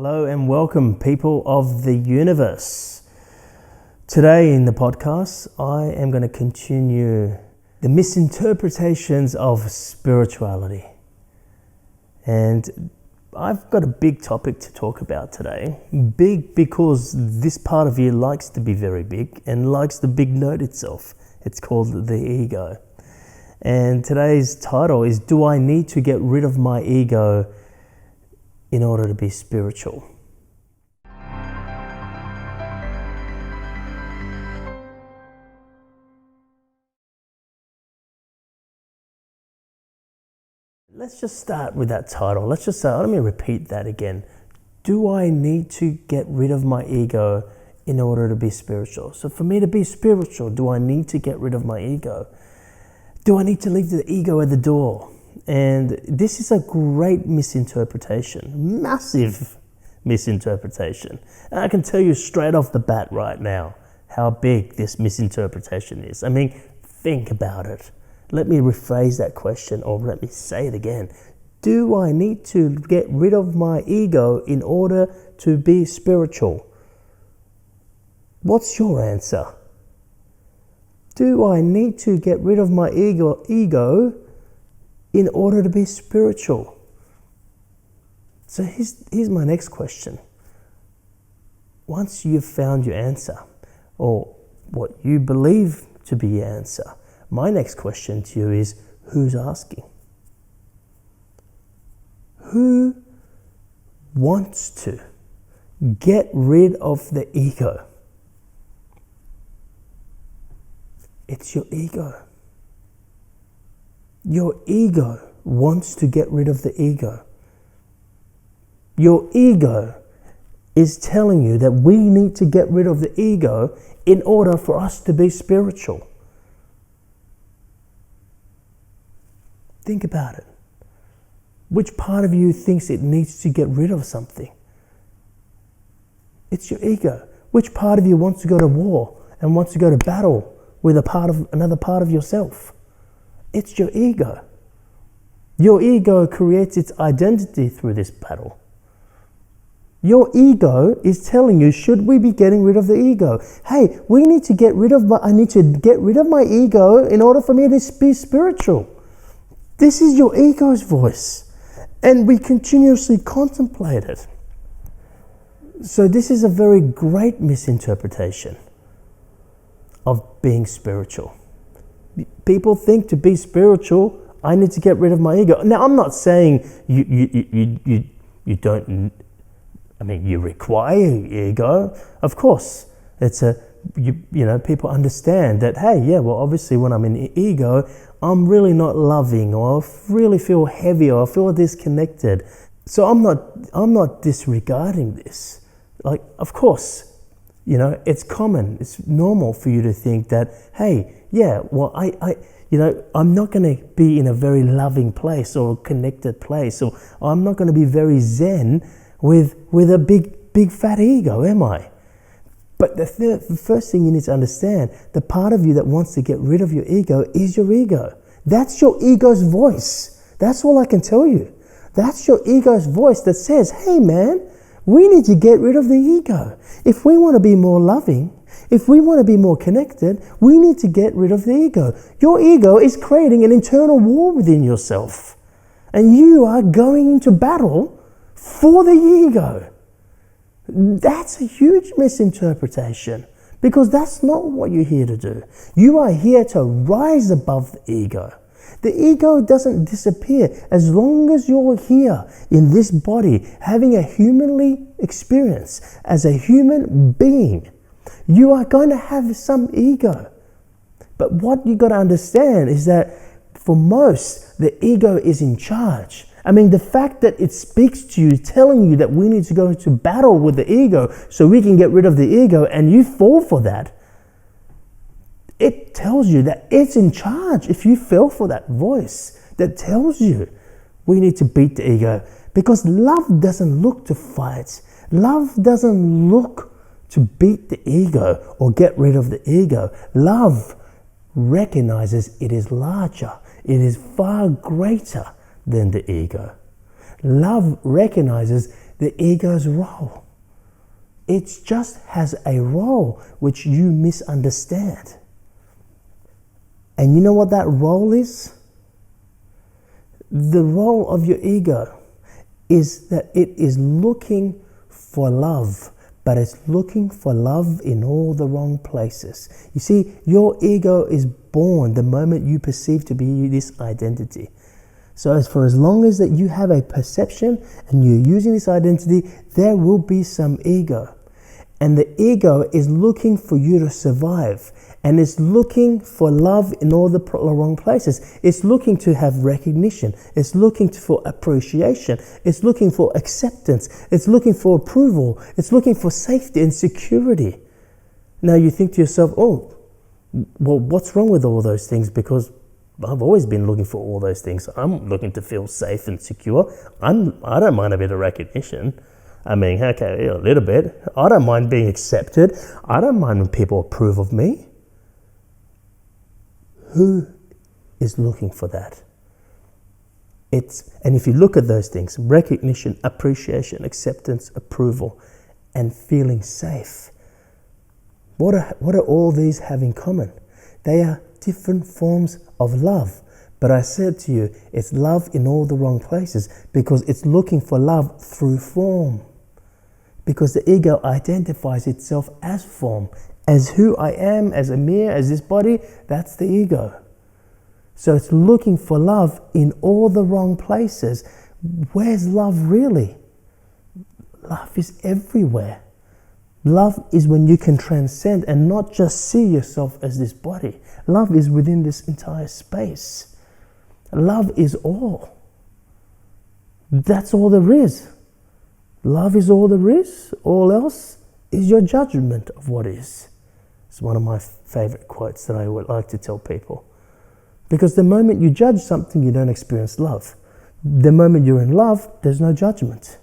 Hello and welcome, people of the universe. Today in the podcast, I am going to continue the misinterpretations of spirituality. And I've got a big topic to talk about today. Big because this part of you likes to be very big and likes to big note itself. It's called the ego. And today's title is, Do I Need to Get Rid of My Ego in order to be spiritual? Let's just start with that title. Let me repeat that again. Do I need to get rid of my ego in order to be spiritual? So for me to be spiritual, do I need to get rid of my ego? Do I need to leave the ego at the door? And this is a great misinterpretation, massive misinterpretation. And I can tell you straight off the bat right now how big this misinterpretation is. I mean, think about it. Let me rephrase that question, or let me say it again. Do I need to get rid of my ego in order to be spiritual? What's your answer? Do I need to get rid of my ego in order to be spiritual? So here's my next question. Once you've found your answer, or what you believe to be your answer, my next question to you is, who's asking? Who wants to get rid of the ego? It's your ego. Your ego wants to get rid of the ego. Your ego is telling you that we need to get rid of the ego in order for us to be spiritual. Think about it. Which part of you thinks it needs to get rid of something? It's your ego. Which part of you wants to go to war and wants to go to battle with another part of yourself? It's your ego. Your ego creates its identity through this battle. Your ego is telling you, should we be getting rid of the ego? Hey, I need to get rid of my ego in order for me to be spiritual. This is your ego's voice, and we continuously contemplate it. So this is a very great misinterpretation of being spiritual. People think to be spiritual, I need to get rid of my ego. Now, I'm not saying you don't. I mean, you require your ego. Of course, people understand that. Hey, yeah, well, obviously, when I'm in ego, I'm really not loving, or I really feel heavy, or I feel disconnected. So I'm not disregarding this. Like, of course, it's common, it's normal for you to think that, hey, yeah, well, I'm not going to be in a very loving place or connected place, or I'm not going to be very zen with a big fat ego, am I? But the first thing you need to understand, the part of you that wants to get rid of your ego is your ego. That's your ego's voice. That's all I can tell you. That's your ego's voice that says, hey man, we need to get rid of the ego. If we want to be more loving, if we want to be more connected, we need to get rid of the ego. Your ego is creating an internal war within yourself. And you are going into battle for the ego. That's a huge misinterpretation, because that's not what you're here to do. You are here to rise above the ego. The ego doesn't disappear as long as you're here in this body, having a humanly experience as a human being. You are going to have some ego. But what you got to understand is that for most, the ego is in charge. I mean, the fact that it speaks to you, telling you that we need to go into battle with the ego so we can get rid of the ego, and you fall for that, it tells you that it's in charge. If you fell for that voice that tells you we need to beat the ego, because love doesn't look to fight. Love doesn't look to beat the ego or get rid of the ego. Love recognizes it is larger. It is far greater than the ego. Love recognizes the ego's role. It just has a role which you misunderstand. And you know what that role is? The role of your ego is that it is looking for love, but it's looking for love in all the wrong places. You see, your ego is born the moment you perceive to be this identity. So as long as that you have a perception and you're using this identity, there will be some ego. And the ego is looking for you to survive. And it's looking for love in all the wrong places. It's looking to have recognition. It's looking for appreciation. It's looking for acceptance. It's looking for approval. It's looking for safety and security. Now you think to yourself, oh, well, what's wrong with all those things? Because I've always been looking for all those things. I'm looking to feel safe and secure. I don't mind a bit of recognition. I mean, okay, a little bit. I don't mind being accepted. I don't mind when people approve of me. Who is looking for that? And if you look at those things, recognition, appreciation, acceptance, approval, and feeling safe, what are all these have in common? They are different forms of love. But I said to you, it's love in all the wrong places because it's looking for love through form. Because the ego identifies itself as form, as who I am, as Amir, as this body. That's the ego. So it's looking for love in all the wrong places. Where's love really? Love is everywhere. Love is when you can transcend and not just see yourself as this body. Love is within this entire space. Love is all. That's all there is. Love is all there is. All else is your judgment of what is. It's one of my favorite quotes that I would like to tell people. Because the moment you judge something, you don't experience love. The moment you're in love, there's no judgment.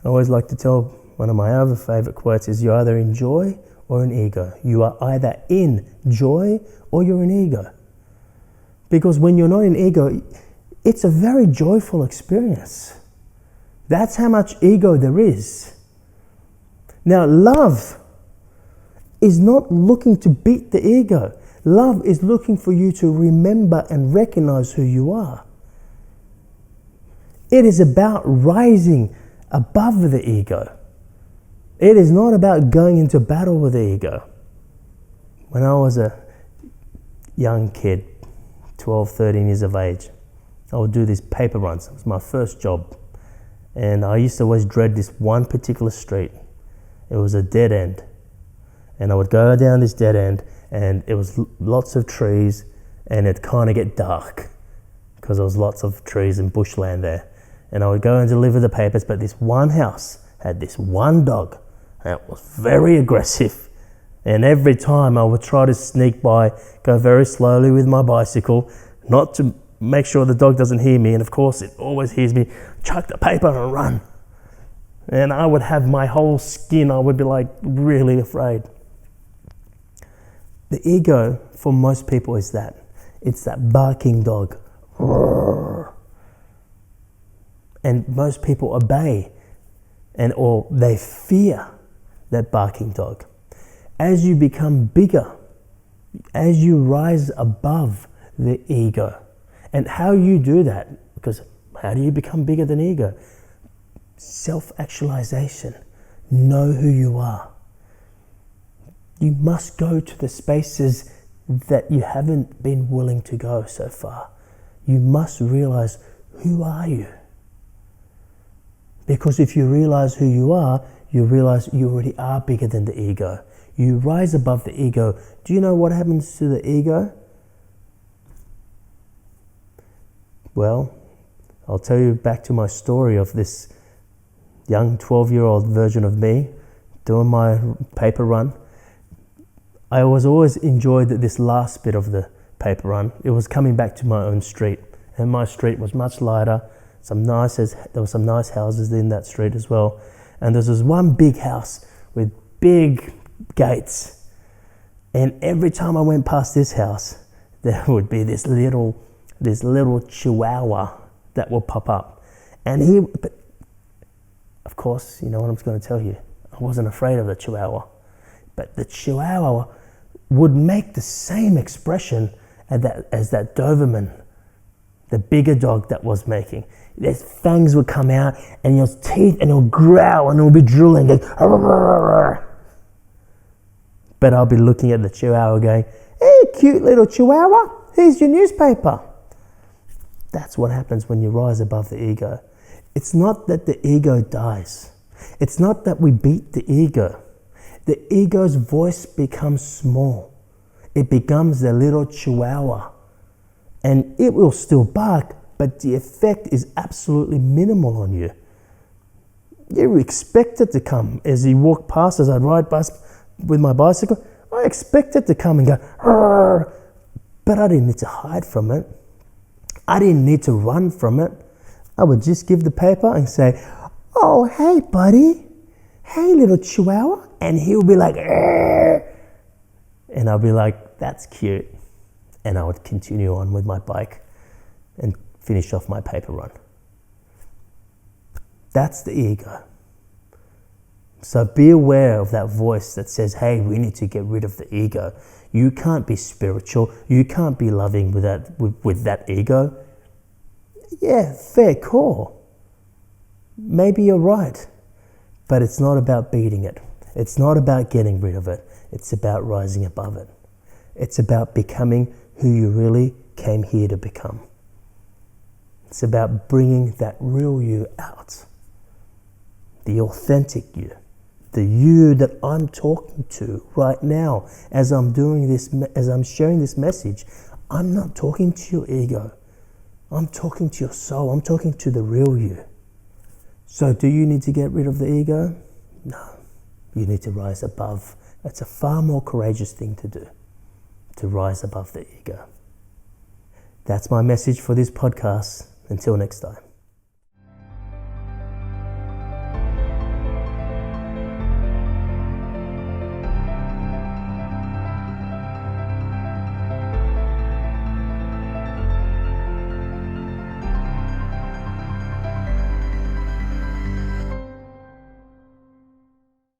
I always like to tell one of my other favorite quotes is you're either in joy or in ego. You are either in joy or you're in ego. Because when you're not in ego, it's a very joyful experience. That's how much ego there is. Now, love is not looking to beat the ego. Love is looking for you to remember and recognize who you are. It is about rising above the ego. It is not about going into battle with the ego. When I was a young kid, 12, 13 years of age, I would do these paper runs. It was my first job. And I used to always dread this one particular street. It was a dead end. And I would go down this dead end and it was lots of trees and it'd kind of get dark because there was lots of trees and bushland there. And I would go and deliver the papers, but this one house had this one dog that was very aggressive. And every time I would try to sneak by, go very slowly with my bicycle, not to make sure the dog doesn't hear me. And of course, it always hears me, chuck the paper and run. And I would have my whole skin, I would be like really afraid. The ego for most people is that. It's that barking dog. And most people obey or they fear that barking dog. As you become bigger, as you rise above the ego, and how you do that, because how do you become bigger than ego? Self-actualization. Know who you are. You must go to the spaces that you haven't been willing to go so far. You must realize, who are you? Because if you realize who you are, you realize you already are bigger than the ego. You rise above the ego. Do you know what happens to the ego? Well, I'll tell you back to my story of this young 12-year-old version of me doing my paper run. I was always enjoyed this last bit of the paper run. It was coming back to my own street, and my street was much lighter. There were some nice houses in that street as well. And there was one big house with big gates. And every time I went past this house, there would be this little chihuahua that would pop up. And of course, you know what I'm going to tell you. I wasn't afraid of the Chihuahua. But the Chihuahua would make the same expression as that Doberman, the bigger dog that was making. His fangs would come out and his teeth, and he'll growl and he'll be drooling. But I'll be looking at the Chihuahua going, hey, cute little Chihuahua, here's your newspaper. That's what happens when you rise above the ego. It's not that the ego dies. It's not that we beat the ego. The ego's voice becomes small. It becomes the little Chihuahua. And it will still bark, but the effect is absolutely minimal on you. You expect it to come. As you walk past, as I ride past with my bicycle, I expect it to come and go, "Arr!" But I didn't need to hide from it. I didn't need to run from it. I would just give the paper and say, oh, hey, buddy. Hey, little Chihuahua. And he'll be like, "Arr!" And I'll be like, that's cute. And I would continue on with my bike and finish off my paper run. That's the ego. So be aware of that voice that says, hey, we need to get rid of the ego. You can't be spiritual. You can't be loving with that ego. Yeah, fair call. Maybe you're right. But it's not about beating it. It's not about getting rid of it. It's about rising above it. It's about becoming who you really came here to become. It's about bringing that real you out. The authentic you. The you that I'm talking to right now as I'm doing this, as I'm sharing this message. I'm not talking to your ego. I'm talking to your soul. I'm talking to the real you. So do you need to get rid of the ego? No. You need to rise above. It's a far more courageous thing to do, to rise above the ego. That's my message for this podcast. Until next time.